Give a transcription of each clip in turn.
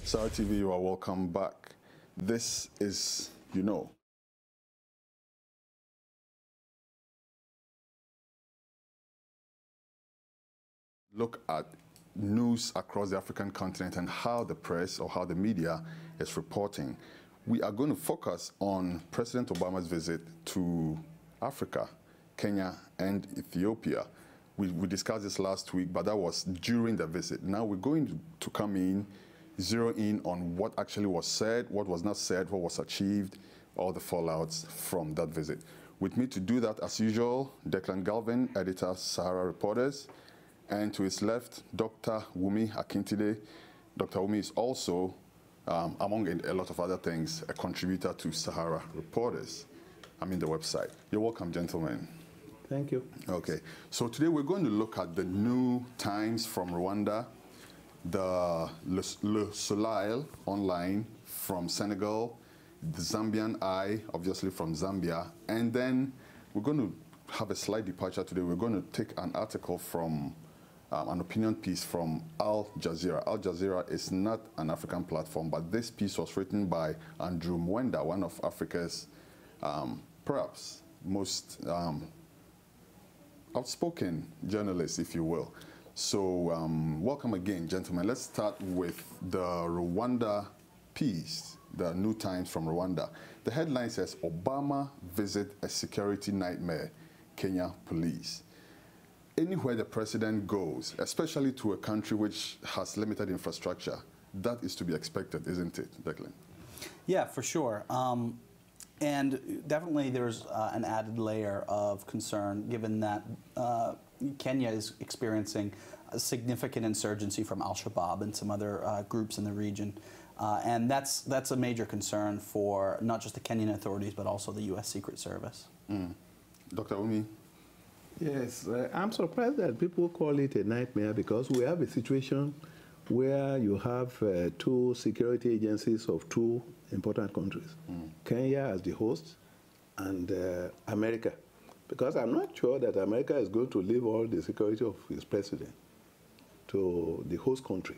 SaharaTV, you are welcome back. This is, look at news across the African continent and how the press or how the media is reporting. We are going to focus on President Obama's visit to Africa, Kenya, and Ethiopia. We discussed this last week, but that was during the visit. Now we're going to come in, zero in on what actually was said, what was not said, what was achieved, all the fallouts from that visit. With me to do that, as usual, Declan Galvin, editor, SaharaReporters, and to his left, Dr. Wunmi Akintide. Dr. Wunmi is also, among a lot of other things, a contributor to SaharaReporters. I mean the website. You're welcome, gentlemen. Thank you. Okay, so today we're going to look at the new Times from Rwanda, the Le Soleil online from Senegal, the Zambian Eye, obviously from Zambia, and then we're going to have a slight departure today. We're going to take an article from an opinion piece from Al Jazeera. Al Jazeera is not an African platform, but this piece was written by Andrew Mwenda, one of Africa's perhaps most outspoken journalists, if you will. So welcome again, gentlemen. Let's start with the Rwanda piece, the New Times from Rwanda. The headline says, Obama visit a security nightmare, Kenya police. Anywhere the president goes, especially to a country which has limited infrastructure, that is to be expected, isn't it, Declan? Yeah, for sure. And definitely there's an added layer of concern given that Kenya is experiencing a significant insurgency from Al-Shabaab and some other groups in the region. And that's a major concern for not just the Kenyan authorities, but also the U.S. Secret Service. Dr. Wunmi? Yes, I'm surprised that people call it a nightmare because we have a situation where you have two security agencies of two important countries, Kenya as the host and America. Because I'm not sure that America is going to leave all the security of his president to the host country.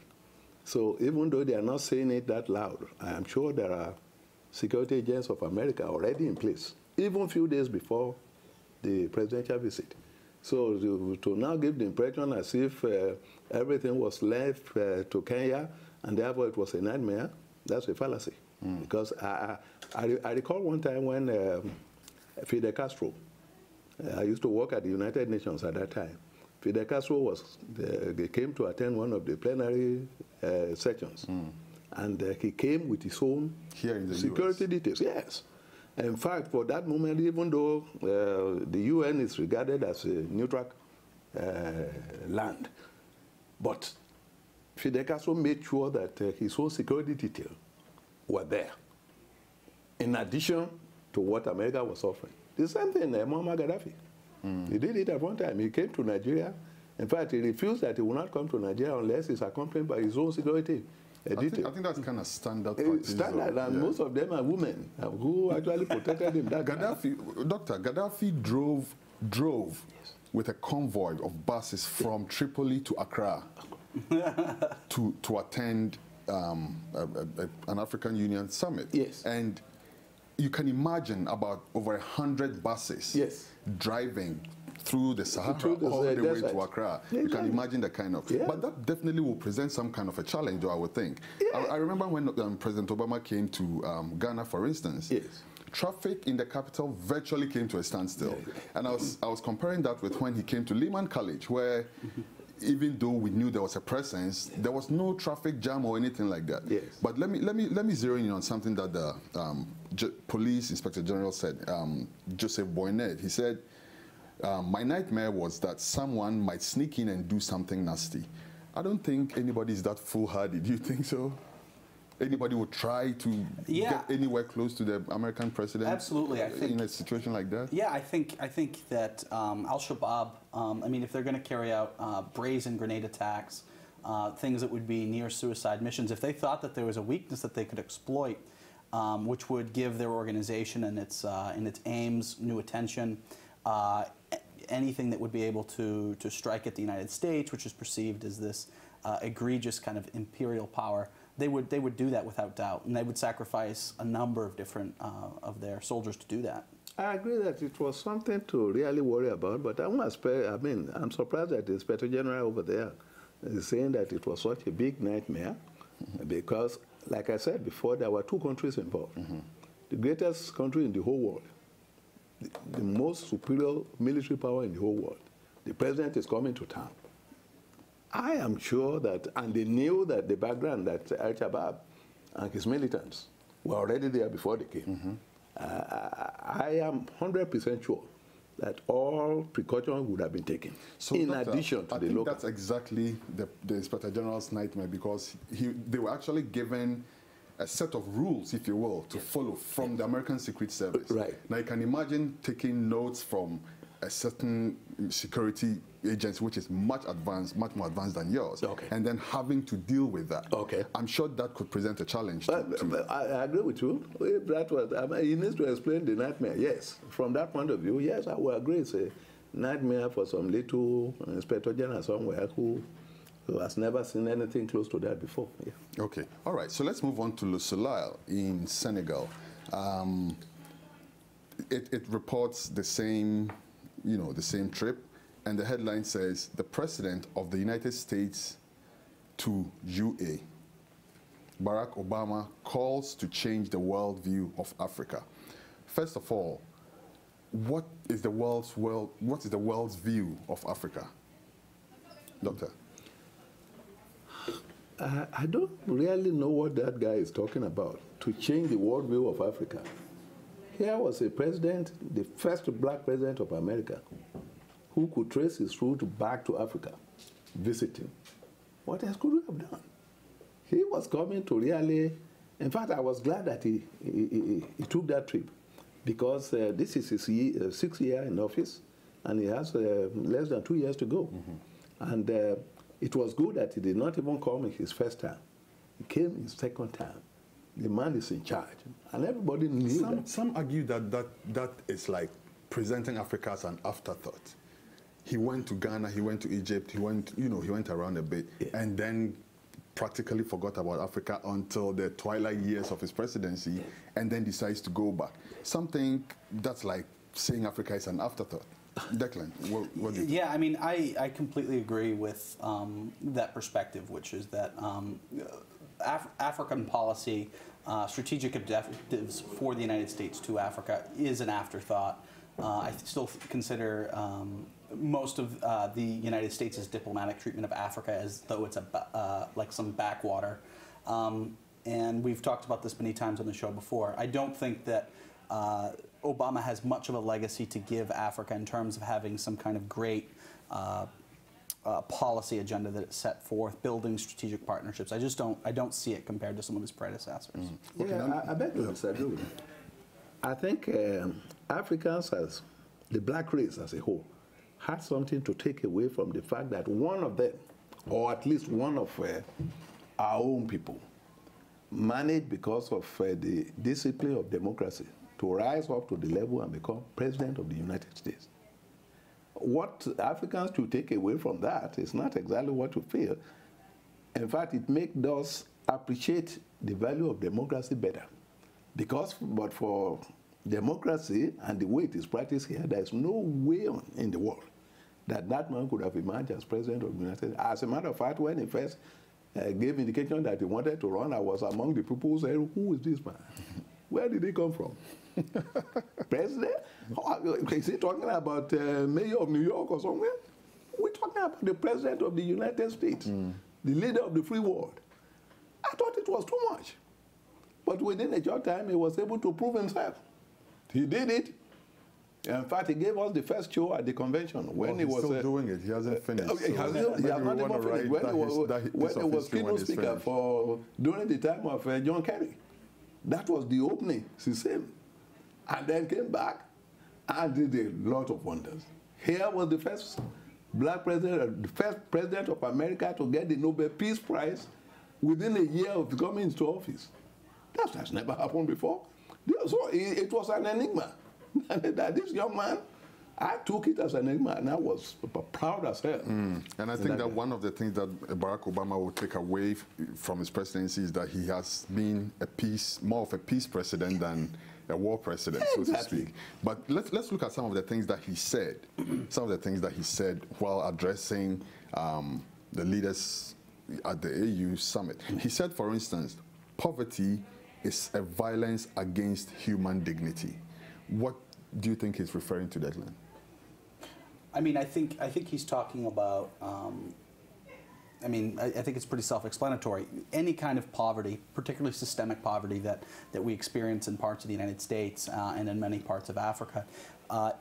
So even though they are not saying it that loud, I am sure there are security agents of America already in place, even a few days before the presidential visit. So to now give the impression as if everything was left to Kenya and therefore it was a nightmare, that's a fallacy. Because I recall one time when Fidel Castro, I used to work at the United Nations at that time. Fidel Castro they came to attend one of the plenary sessions. And he came with his own Here in the security US. details. Yes. In fact, for that moment, even though the UN is regarded as a neutral land, but Fidel Castro made sure that his own security detail were there, in addition to what America was offering. The same thing, Muammar Gaddafi. He did it at one time. He came to Nigeria. In fact, he refused that he would not come to Nigeria unless he's accompanied by his own security. I think that's kind of standard practice. Standard, and most of them are women who actually protected him. Gaddafi drove with a convoy of buses from Tripoli to Accra to attend an African Union summit. Yes. And you can imagine about over 100 buses driving through the Sahara all the way to Accra. You can imagine the kind of... But that definitely will present some kind of a challenge, I would think. I remember when President Obama came to Ghana, for instance, traffic in the capital virtually came to a standstill. And I was comparing that with when he came to Lehman College, where even though we knew there was a presence, there was no traffic jam or anything like that. But let me zero in on something that the Police Inspector General said, Joseph Boynet. He said, my nightmare was that someone might sneak in and do something nasty. I don't think anybody is that foolhardy. Do you think so? Anybody would try to get anywhere close to the American president? Absolutely, I think, in a situation like that? Yeah, I think that Al-Shabaab, I mean, if they're going to carry out brazen grenade attacks, things that would be near suicide missions, if they thought that there was a weakness that they could exploit, which would give their organization and its aims new attention, anything that would be able to strike at the United States, which is perceived as this egregious kind of imperial power, they would do that without doubt, and they would sacrifice a number of different of their soldiers to do that. I agree that it was something to really worry about, but I'm surprised that the Inspector General over there is saying that it was such a big nightmare, because, like I said before, there were two countries involved. The greatest country in the whole world, the most superior military power in the whole world. The president is coming to town. I am sure that, and they knew that the background that Al-Shabaab and his militants were already there before they came. I am 100% sure that all precautions would have been taken, so in addition to the local. That's exactly the Inspector General's nightmare, because they were actually given a set of rules, if you will, to follow from the American Secret Service. Right. Now you can imagine taking notes from a certain security agency which is much more advanced than yours, and then having to deal with that. I'm sure that could present a challenge. But I agree with you. If that was, he needs to explain the nightmare. Yes, from that point of view, yes, I will agree. It's a nightmare for some little Inspector General somewhere who has never seen anything close to that before. Yeah. Okay, all right. So let's move on to Le Soleil in Senegal. It reports the same, the same trip, and the headline says, the President of the United States to UA. Barack Obama calls to change the worldview of Africa. First of all, what is the world's view of Africa? Doctor? I don't really know what that guy is talking about, to change the worldview of Africa. Here was a president, the first black president of America, who could trace his route back to Africa, visiting. What else could we have done? He was coming to really, in fact, I was glad that he took that trip, because this is his 6th year in office, and he has less than 2 years to go. And it was good that he did not even come in his first time. He came in his second time. The man is in charge, and everybody knew that. Some argue that is like presenting Africa as an afterthought. He went to Ghana, he went to Egypt, he went around a bit, and then practically forgot about Africa until the twilight years of his presidency, and then decides to go back. Something that's like saying Africa is an afterthought. Declan, what do you think? Yeah, I mean, I completely agree with that perspective, which is that African policy, strategic objectives for the United States to Africa is an afterthought. I still consider most of the United States' diplomatic treatment of Africa as though it's like some backwater. And we've talked about this many times on the show before. I don't think that Obama has much of a legacy to give Africa in terms of having some kind of great policy agenda that it's set forth, building strategic partnerships. I don't see it compared to some of his predecessors. Yeah, I beg to disagree with that. I think Africans, as the black race as a whole, had something to take away from the fact that one of them, or at least one of our own people, managed, because of the discipline of democracy, to rise up to the level and become president of the United States. What Africans should take away from that is not exactly what you feel. In fact, it makes us appreciate the value of democracy better. But for democracy and the way it is practiced here, there is no way in the world that man could have emerged as president of the United States. As a matter of fact, when he first gave indication that he wanted to run, I was among the people who said, who is this man? Where did he come from? President? Is he talking about mayor of New York or somewhere? We're talking about the president of the United States, the leader of the free world. I thought it was too much. But within a short time, he was able to prove himself. He did it. In fact, he gave us the first show at the convention. When he was still doing it. He hasn't finished. He has not even finished. When he was keynote speaker during the time of John Kerry. That was the opening, same. And then came back and did a lot of wonders. Here was the first black president, the first president of America to get the Nobel Peace Prize within a year of coming into office. That has never happened before. So it was an enigma that this young man, I took it as an enigma, and I was proud as hell. And I think that one of the things that Barack Obama will take away from his presidency is that he has been more of a peace president than a war president, so to speak. But let's look at some of the things that he said. Some of the things that he said while addressing the leaders at the AU summit. He said, for instance, poverty is a violence against human dignity. What do you think he's referring to, Declan? I mean, I think he's talking about. I mean, I think it's pretty self-explanatory. Any kind of poverty, particularly systemic poverty that we experience in parts of the United States and in many parts of Africa,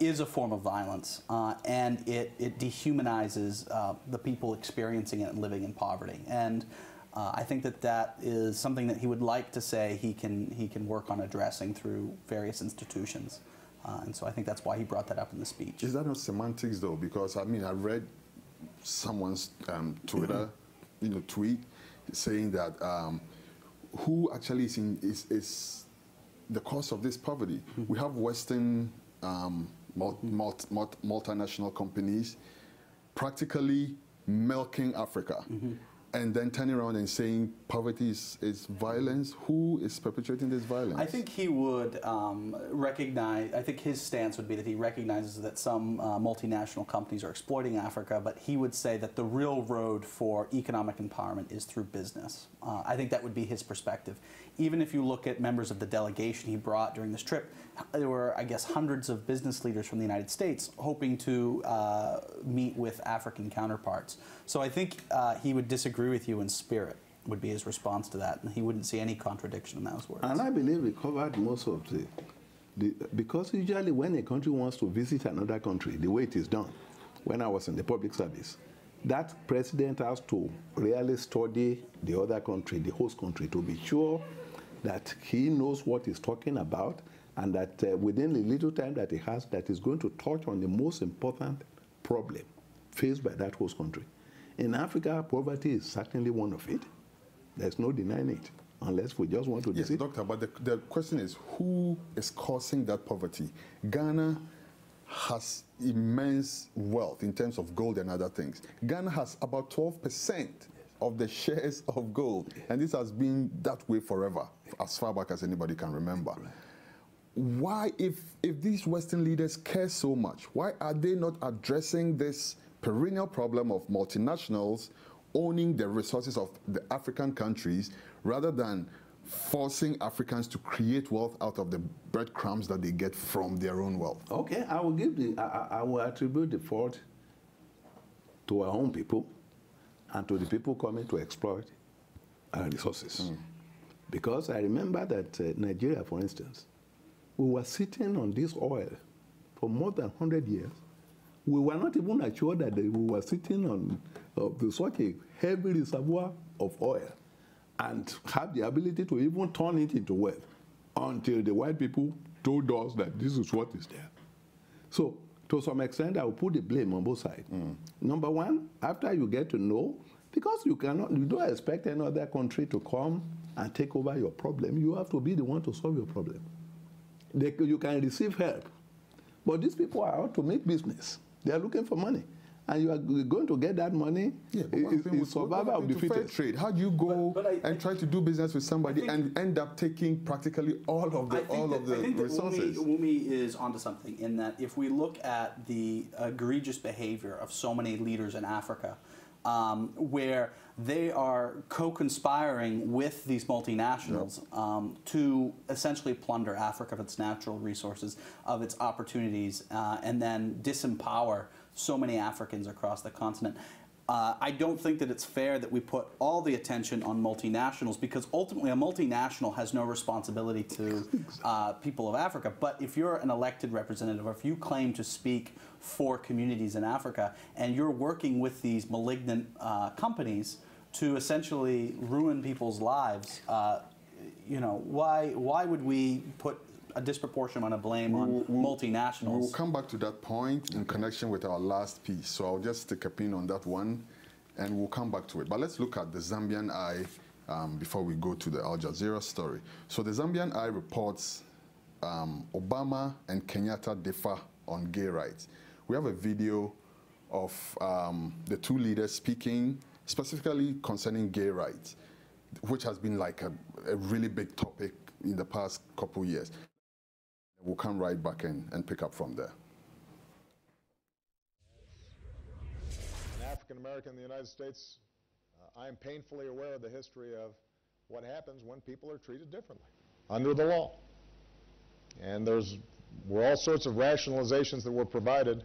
is a form of violence, and it dehumanizes the people experiencing it and living in poverty. And I think that is something that he would like to say he can work on addressing through various institutions. And so I think that's why he brought that up in the speech. Is that not semantics, though? Because, I mean, I read someone's Twitter tweet saying that who actually is the cause of this poverty? We have Western multinational companies practically milking Africa. And then turning around and saying poverty is violence. Who is perpetrating this violence? I think he would recognize, I think his stance would be that he recognizes that some multinational companies are exploiting Africa, but he would say that the real road for economic empowerment is through business. I think that would be his perspective. Even if you look at members of the delegation he brought during this trip, there were, I guess, hundreds of business leaders from the United States hoping to meet with African counterparts. So I think he would disagree with you in spirit, would be his response to that, and he wouldn't see any contradiction in those words. And I believe we covered most of because usually when a country wants to visit another country, the way it is done, when I was in the public service, that president has to really study the other country, the host country, to be sure that he knows what he's talking about, and that within the little time that he has, that is going to touch on the most important problem faced by that host country. In Africa, poverty is certainly one of it. There's no denying it, unless we just want to Yes, Doctor, but the question is, who is causing that poverty? Ghana has immense wealth in terms of gold and other things. Ghana has about 12% of the shares of gold, and this has been that way forever, as far back as anybody can remember. Why, if these Western leaders care so much, why are they not addressing this perennial problem of multinationals owning the resources of the African countries rather than forcing Africans to create wealth out of the breadcrumbs that they get from their own wealth? Okay, I will attribute the fault to our own people and to the people coming to exploit our resources. Because I remember that Nigeria, for instance, we were sitting on this oil for more than 100 years. We were not even assured that we were sitting on such a heavy reservoir of oil and have the ability to even turn it into wealth until the white people told us that this is what is there. So, to some extent, I will put the blame on both sides. Number one, after you get to know, because you don't expect any other country to come and take over your problem, you have to be the one to solve your problem. You can receive help, but these people are out to make business. They are looking for money, and you are going to get that money. Yeah, it's survival of the fittest. Trade. How do you go and try to do business with somebody and end up taking practically all of the resources? Wunmi is onto something in that if we look at the egregious behavior of so many leaders in Africa, where they are co-conspiring with these multinationals to essentially plunder Africa of its natural resources, of its opportunities, and then disempower so many Africans across the continent. I don't think that it's fair that we put all the attention on multinationals, because ultimately a multinational has no responsibility to people of Africa. But if you're an elected representative, or if you claim to speak for communities in Africa, and you're working with these malignant companies to essentially ruin people's lives, you know, why would we put a disproportionate amount of blame on multinationals? We'll come back to that point in connection with our last piece. So I'll just stick a pin on that one, and we'll come back to it. But let's look at the Zambian Eye before we go to the Al Jazeera story. So the Zambian Eye reports Obama and Kenyatta differ on gay rights. we have a video of the two leaders speaking specifically concerning gay rights, which has been like a really big topic in the past couple years. We'll come right back in and pick up from there. An African American in the United States, I am painfully aware of the history of what happens when people are treated differently under the law. And were all sorts of rationalizations that were provided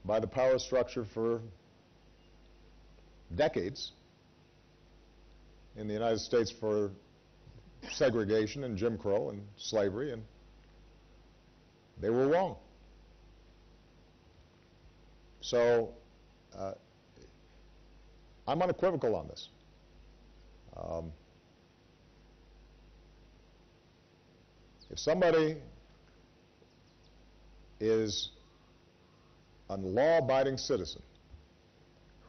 by the power structure for decades in the United States for segregation and Jim Crow and slavery, and they were wrong. So I'm unequivocal on this. If somebody is a law-abiding citizen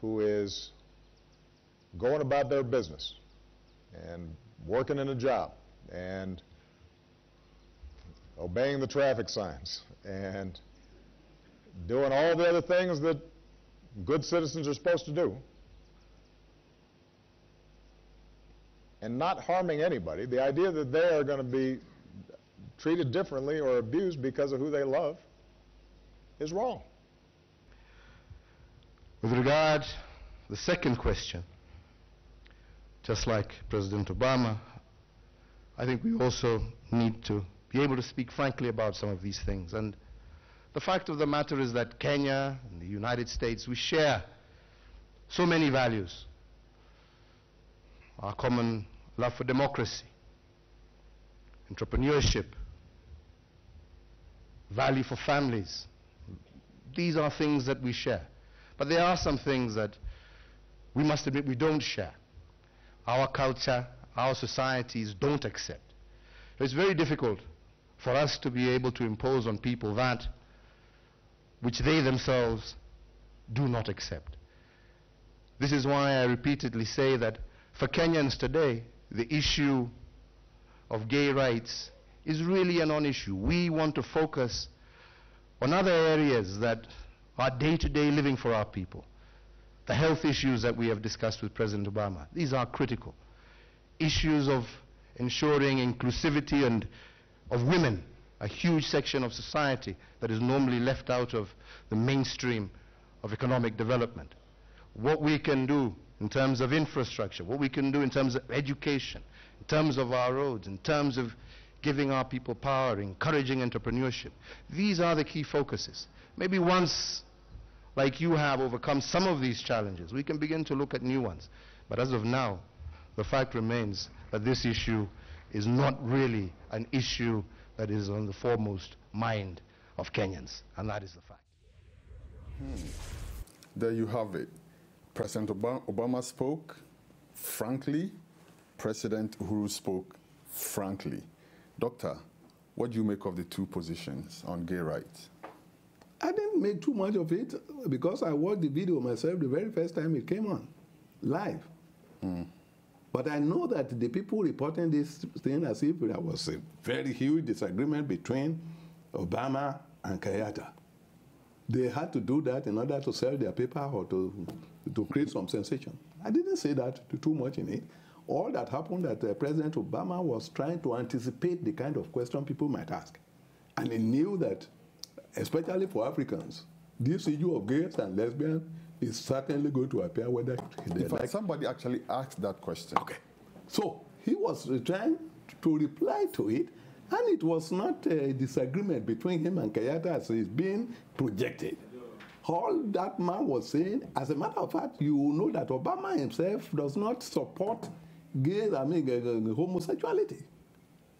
who is going about their business and working in a job and obeying the traffic signs and doing all the other things that good citizens are supposed to do, and not harming anybody, the idea that they are going to be treated differently or abused because of who they love is wrong. With regard to the second question, just like President Obama, I think we also need to be able to speak frankly about some of these things. And the fact of the matter is that Kenya and the United States, we share so many values. Our common love for democracy, entrepreneurship, value for families. These are things that we share. But there are some things that we must admit we don't share. Our culture, our societies don't accept. It's very difficult for us to be able to impose on people that which they themselves do not accept. This is why I repeatedly say that for Kenyans today, the issue of gay rights is really a non-issue. We want to focus on other areas that are day-to-day living for our people. The health issues that we have discussed with President Obama, these are critical. Issues of ensuring inclusivity and of women, a huge section of society that is normally left out of the mainstream of economic development. What we can do in terms of infrastructure, what we can do in terms of education, in terms of our roads, in terms of giving our people power, encouraging entrepreneurship. These are the key focuses. Maybe once, like you have, overcome some of these challenges, we can begin to look at new ones. But as of now, the fact remains that this issue is not really an issue that is on the foremost mind of Kenyans, and that is the fact. There you have it. President Obama spoke frankly. President Uhuru spoke frankly. Doctor, what do you make of the two positions on gay rights? I didn't make too much of it because I watched the video myself the very first time it came on, live. But I know that the people reporting this thing as if there was a very huge disagreement between Obama and Kenyatta. They had to do that in order to sell their paper or to create some sensation. I didn't say that too much in it. All that happened that President Obama was trying to anticipate the kind of question people might ask. And he knew that, especially for Africans, this issue of gays and lesbians is certainly going to appear whether they like. Somebody actually asked that question. Okay. So he was trying to reply to it, and it was not a disagreement between him and Kenyatta as it's being projected. All that man was saying, as a matter of fact, you know that Obama himself does not support homosexuality.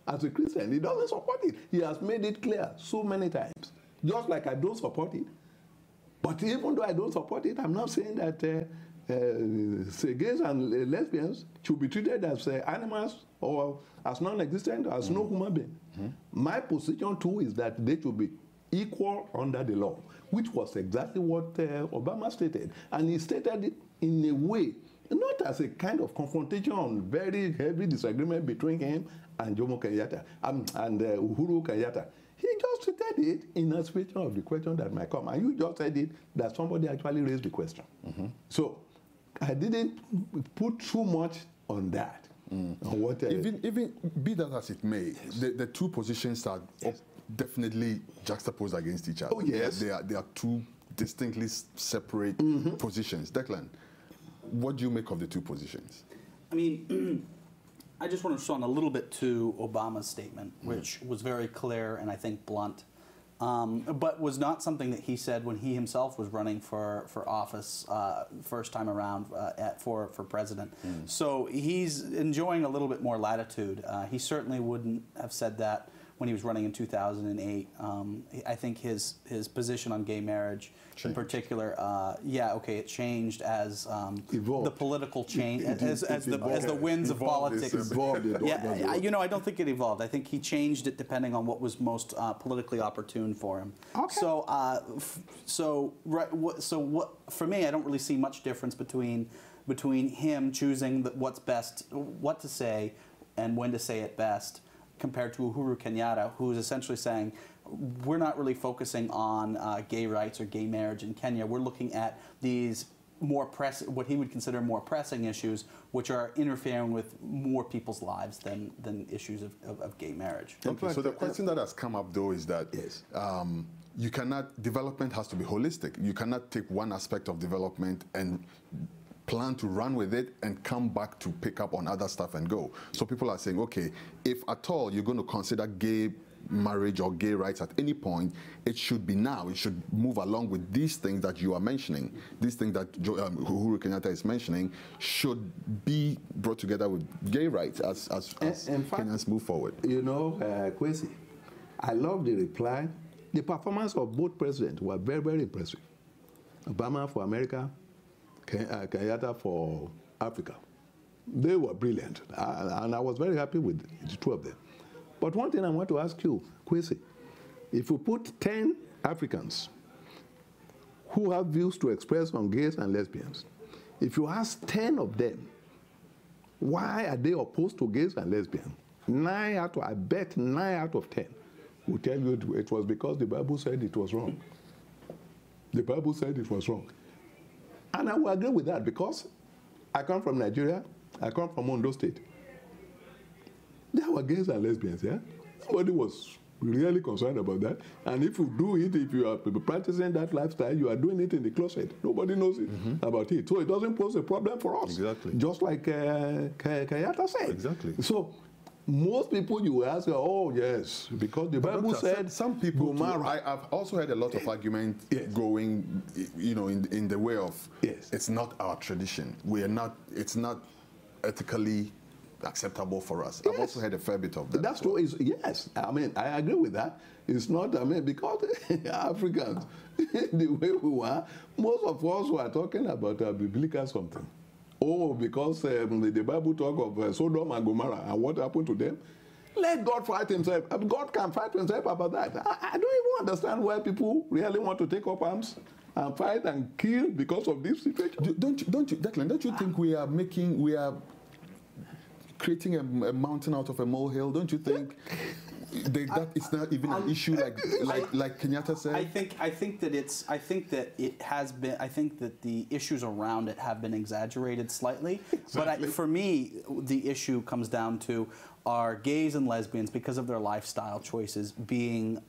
As a Christian, he doesn't support it. He has made it clear so many times. Just like I don't support it. But even though I don't support it, I'm not saying that gays and lesbians should be treated as animals or as non-existent, as no human being. My position too is that they should be equal under the law, which was exactly what Obama stated. And he stated it in a way, not as a kind of confrontation on very heavy disagreement between him and Jomo Kenyatta and Uhuru Kenyatta. He just stated it in anticipation of the question that might come. And you just said it that somebody actually raised the question. So I didn't put too much on that. On what, even be that as it may, the two positions are definitely juxtaposed against each other. Oh, yes. They are two distinctly separate positions. Declan, what do you make of the two positions? I mean, I just want to respond a little bit to Obama's statement, which was very clear and I think blunt, but was not something that he said when he himself was running for office first time around for president. So he's enjoying a little bit more latitude. He certainly wouldn't have said that when he was running in 2008. I think his position on gay marriage in particular, it changed as the political change, as the winds of politics. I don't think it evolved. I think he changed it depending on what was most politically opportune for him. Okay. So for me, I don't really see much difference between him choosing what's best, what to say, and when to say it best, compared to Uhuru Kenyatta, who is essentially saying, we're not really focusing on gay rights or gay marriage in Kenya. We're looking at these what he would consider more pressing issues, which are interfering with more people's lives than issues of gay marriage. Okay, so the question that has come up, though, is that development has to be holistic. You cannot take one aspect of development and plan to run with it and come back to pick up on other stuff and go. So people are saying, okay, if at all you're going to consider gay marriage or gay rights at any point, it should be now. It should move along with these things that you are mentioning. These things that Uhuru Kenyatta is mentioning should be brought together with gay rights as Kenyans move forward. You know, Kwesi, I love the reply. The performance of both presidents were very, very impressive. Obama for America, Kenyatta for Africa. They were brilliant, and I was very happy with the two of them. But one thing I want to ask you, Kwesi, if you put 10 Africans who have views to express on gays and lesbians, if you ask 10 of them, why are they opposed to gays and lesbians? I bet 9 out of 10 will tell you it was because the Bible said it was wrong. The Bible said it was wrong. And I will agree with that because I come from Nigeria, I come from Ondo State. There were gays and lesbians, yeah? Nobody was really concerned about that. And if you do it, if you are practicing that lifestyle, you are doing it in the closet. Nobody knows it about it. So it doesn't pose a problem for us. Exactly. Just like Kenyatta said. Exactly. So most people you ask, oh yes, because the Bible said some people. I've also heard a lot of argument going, in the way of it's not our tradition. We are not. It's not ethically acceptable for us. I've also heard a fair bit of that. That's true. Yes, I mean I agree with that. It's not. I mean because Africans, the way we were, most of us were talking about biblical something. Oh, because the Bible talk of Sodom and Gomorrah and what happened to them. Let God fight himself. God can fight himself about that. I don't even understand why people really want to take up arms and fight and kill because of this situation. Don't you, Declan? Don't you think we are creating a mountain out of a molehill? Don't you think? That it's not even an issue like Kenyatta said. I think that the issues around it have been exaggerated slightly. Exactly. But for me, the issue comes down to are gays and lesbians, because of their lifestyle choices, being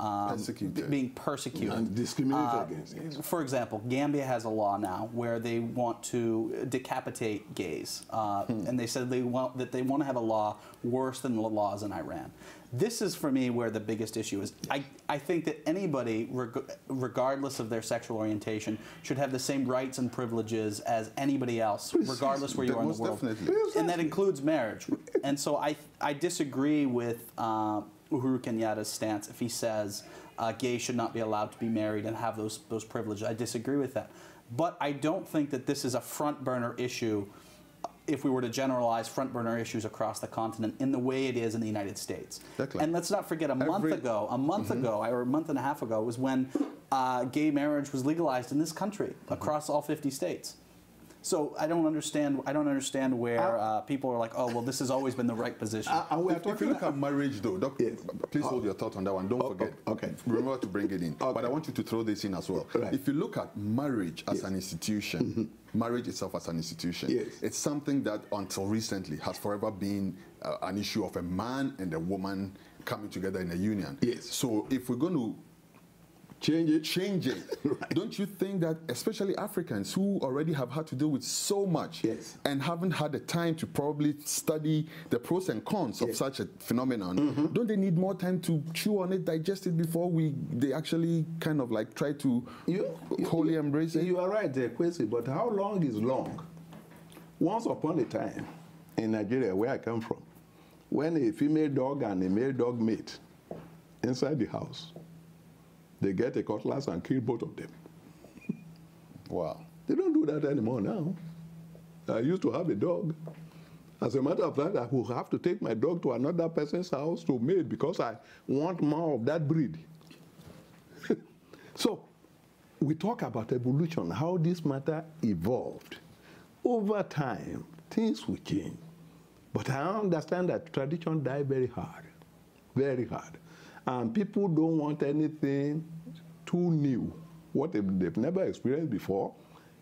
persecuted and discriminated against. Yes. For example, Gambia has a law now where they want to decapitate gays, and they said they want to have a law worse than the laws in Iran. This is, for me, where the biggest issue is. I think that anybody, regardless of their sexual orientation, should have the same rights and privileges as anybody else, regardless where you are in the world. Definitely. And that includes marriage. And so I disagree with Uhuru Kenyatta's stance if he says gays should not be allowed to be married and have those privileges. I disagree with that. But I don't think that this is a front burner issue if we were to generalize front burner issues across the continent in the way it is in the United States. Exactly. And let's not forget a month ago, or a month and a half ago, was when gay marriage was legalized in this country across all 50 states. So I don't understand. I don't understand where people are like, oh, well, this has always been the right position. If you look at marriage, though, please hold your thought on that one. Don't forget. Okay. Remember to bring it in. But I want you to throw this in as well. Right. If you look at marriage as an institution, marriage itself as an institution, it's something that until recently has forever been an issue of a man and a woman coming together in a union. So if we're going to change it. Right. Don't you think that especially Africans who already have had to deal with so much and haven't had the time to probably study the pros and cons of such a phenomenon, don't they need more time to chew on it, digest it before they actually kind of like try to wholly embrace it? You are right there, Kwesi, but how long is long? Once upon a time in Nigeria, where I come from, when a female dog and a male dog mate inside the house, they get a cutlass and kill both of them. Wow. They don't do that anymore now. I used to have a dog. As a matter of fact, I will have to take my dog to another person's house to mate because I want more of that breed. So we talk about evolution, how this matter evolved. Over time, things will change. But I understand that tradition died very hard, very hard. And people don't want anything too new. What they've never experienced before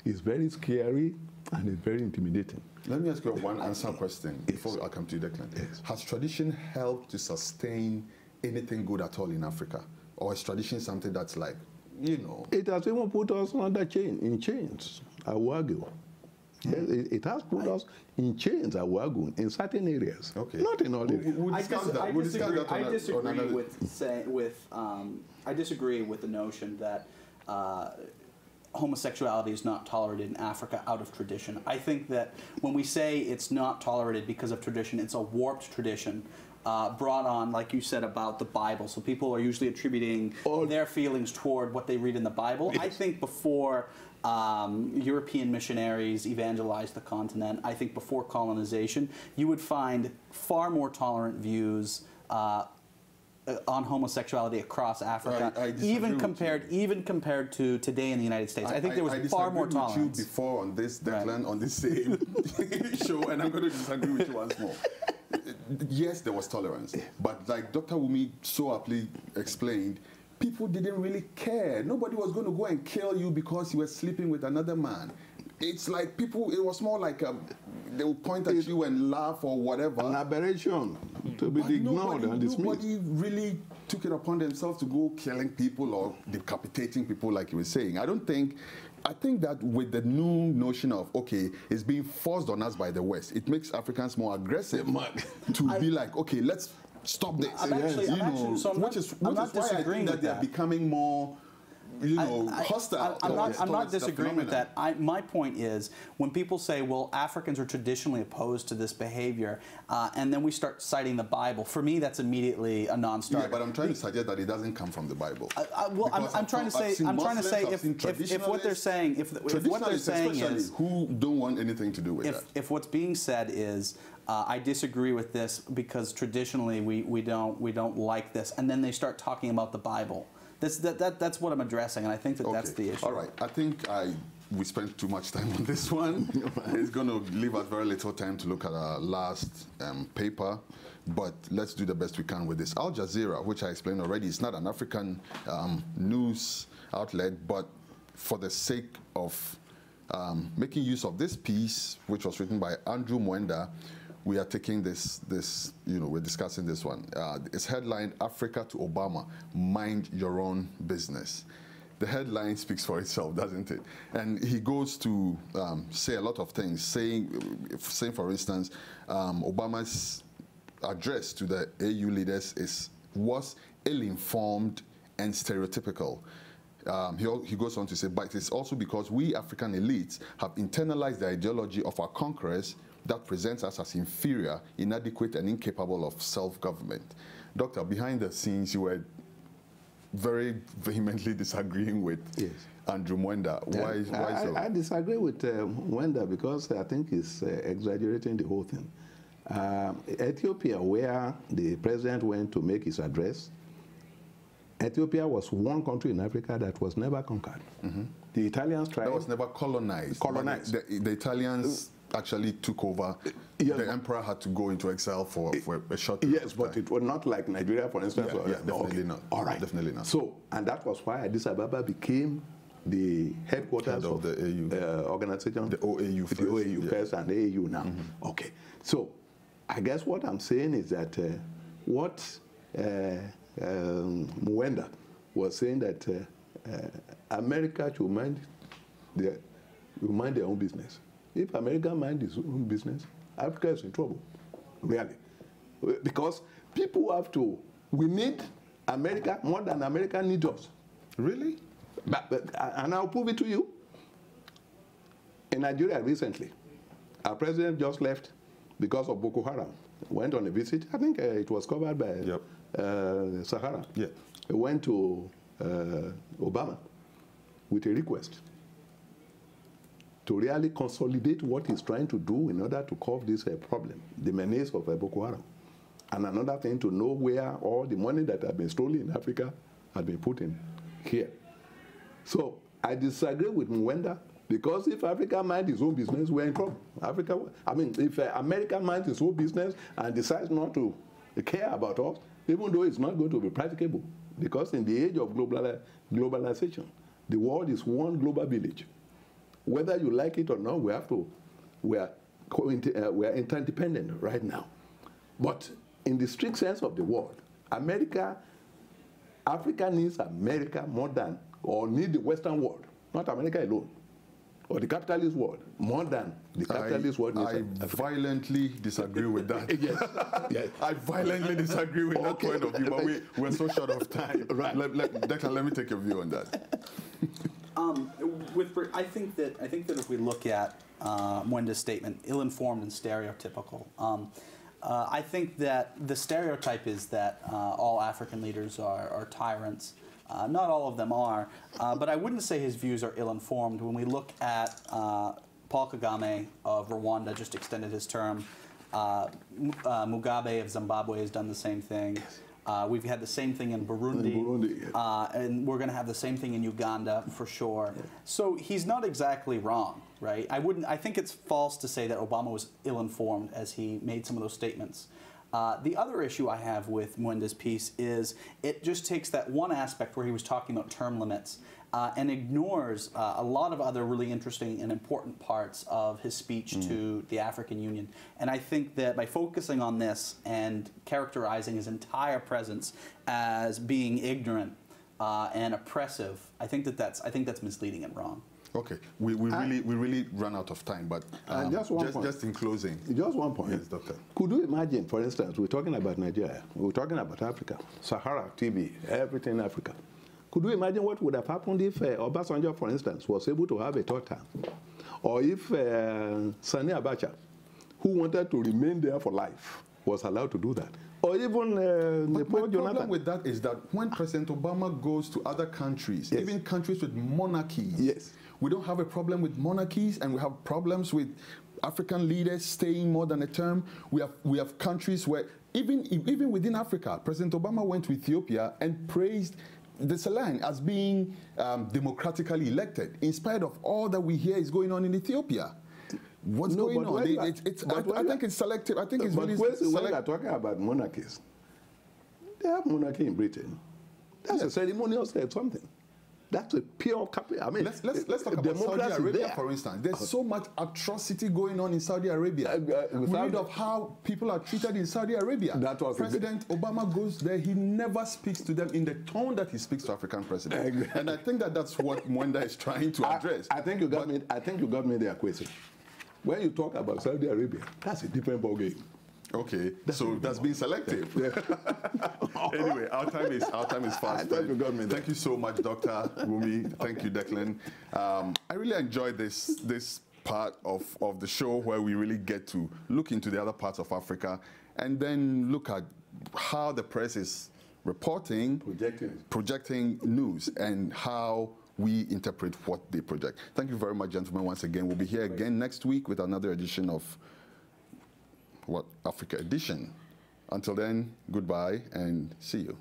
is very scary and it's very intimidating. Let me ask you one answer question before I come to you, Declan. Has tradition helped to sustain anything good at all in Africa? Or is tradition something that's like, you know? It has even put us under in chains, I will argue. It has put us in chains, I will argue, in certain areas. Okay. Not in all areas. I disagree with the notion that homosexuality is not tolerated in Africa out of tradition. I think that when we say it's not tolerated because of tradition, it's a warped tradition brought on, like you said, about the Bible. So people are usually attributing their feelings toward what they read in the Bible. I think before European missionaries evangelized the continent, I think before colonization, you would find far more tolerant views on homosexuality across Africa, even compared to today in the United States. I think there was far more tolerance. I disagree with you before on this, Declan, on this same show, and I'm going to disagree with you once more. Yes, there was tolerance, but like Dr. Wunmi so aptly explained, people didn't really care. Nobody was going to go and kill you because you were sleeping with another man. It's like people, it was more like they would point at you and laugh or whatever. An aberration to be ignored and dismissed. Nobody really took it upon themselves to go killing people or decapitating people like you were saying. I think that with the new notion of, okay, it's being forced on us by the West, it makes Africans more aggressive to be like, okay, let's stop this. Which is why I think that they're becoming more, hostile. I'm not disagreeing with that. My point is, when people say, well, Africans are traditionally opposed to this behavior, and then we start citing the Bible, for me, that's immediately a non-starter. Yeah, but I'm trying to suggest that it doesn't come from the Bible. I'm trying to say if what they're saying, if what they're saying is, who don't want anything to do with that. If what's being said is, I disagree with this because traditionally we don't like this, and then they start talking about the Bible. That's what I'm addressing, and I think that's the issue. All right. I think we spent too much time on this one. It's going to leave us very little time to look at our last paper, but let's do the best we can with this. Al Jazeera, which I explained already, is not an African news outlet, but for the sake of making use of this piece, which was written by Andrew Mwenda, we are taking this, we're discussing this one. It's headlined, Africa to Obama, mind your own business. The headline speaks for itself, doesn't it? And he goes to say a lot of things, saying for instance, Obama's address to the AU leaders was ill-informed and stereotypical. He goes on to say, but it's also because we African elites have internalized the ideology of our conquerors that presents us as inferior, inadequate, and incapable of self-government. Doctor, behind the scenes, you were very vehemently disagreeing with Andrew Mwenda. Why so? I disagree with Mwenda because I think he's exaggerating the whole thing. Ethiopia, where the president went to make his address, Ethiopia was one country in Africa that was never conquered. The The Italians tried. That was never colonized. Colonized. The Italians actually took over. Yes. The emperor had to go into exile for a short period of time. But it was not like Nigeria, for instance. Yeah, definitely not. All right. Definitely not. So, and that was why Addis Ababa became the headquarters of the AU organization. The OAU first. The OAU first and the AU now. Mm-hmm. Okay. So, I guess what I'm saying is that what Mwenda was saying that America should mind their own business. If America minds its own business, Africa is in trouble, really. Because people have to, we need America more than America needs us. Really? And I'll prove it to you. In Nigeria recently, our president just left because of Boko Haram. Went on a visit. I think it was covered by Sahara. Yeah. He went to Obama with a request to really consolidate what he's trying to do in order to solve this problem, the menace of Boko Haram. And another thing, to know where all the money that had been stolen in Africa had been put in here. So I disagree with Mwenda, because if Africa minds its own business, we're in trouble. If America minds its own business and decides not to care about us, even though it's not going to be practicable, because in the age of globalization, the world is one global village. Whether you like it or not, we are interdependent right now. But in the strict sense of the word, Africa needs America more than, or need the Western world, not America alone, or the capitalist world, more than the capitalist world needs Africa. I violently disagree with that. Yes. I violently disagree with that point of view, but we're so short of time. Right. Declan, let me take your view on that. I think that if we look at Mwenda's statement, ill-informed and stereotypical, I think that the stereotype is that all African leaders are tyrants. Not all of them are, but I wouldn't say his views are ill-informed. When we look at Paul Kagame of Rwanda just extended his term, Mugabe of Zimbabwe has done the same thing. Yes. We've had the same thing in Burundi, and we're going to have the same thing in Uganda for sure. Yeah. So he's not exactly wrong, right? I think it's false to say that Obama was ill-informed as he made some of those statements. The other issue I have with Mwenda's piece is it just takes that one aspect where he was talking about term limits and ignores a lot of other really interesting and important parts of his speech to the African Union. And I think that by focusing on this and characterizing his entire presence as being ignorant and oppressive, I think that's misleading and wrong. Okay, we really run out of time, but just in closing. Just one point. Yes, Doctor. Could you imagine, for instance, we're talking about Nigeria, we're talking about Africa, SaharaTV, everything in Africa. Could you imagine what would have happened if Obasanjo, for instance, was able to have a third term? Or if Sani Abacha, who wanted to remain there for life, was allowed to do that? Or even the problem with that is that when President Obama goes to other countries, yes, even countries with monarchies, yes, we don't have a problem with monarchies, and we have problems with African leaders staying more than a term. We have countries where even within Africa, President Obama went to Ethiopia and praised the Senegal as being democratically elected, in spite of all that we hear is going on in Ethiopia. What's going on? I think it's selective. I think it's really selective. When you're talking about monarchies, they have monarchy in Britain. That's a ceremonial state, something. That's a pure capital. I mean, let's talk about Saudi Arabia, for instance. There's so much atrocity going on in Saudi Arabia. We read of how people are treated in Saudi Arabia. President Obama goes there. He never speaks to them in the tone that he speaks to African presidents. And I think that's what Mwenda is trying to address. I think you got me there, Kwesi. When you talk about Saudi Arabia, that's a different ballgame. Okay, so that's being selective. Anyway, our time is fast. Thank you so much, Dr. Wunmi. Thank you, Declan. I really enjoyed this part of the show where we really get to look into the other parts of Africa and then look at how the press is reporting, projecting news, and how we interpret what they project. Thank you very much, gentlemen, once again. We'll be here again next week with another edition of Africa Edition. Until then, goodbye and see you.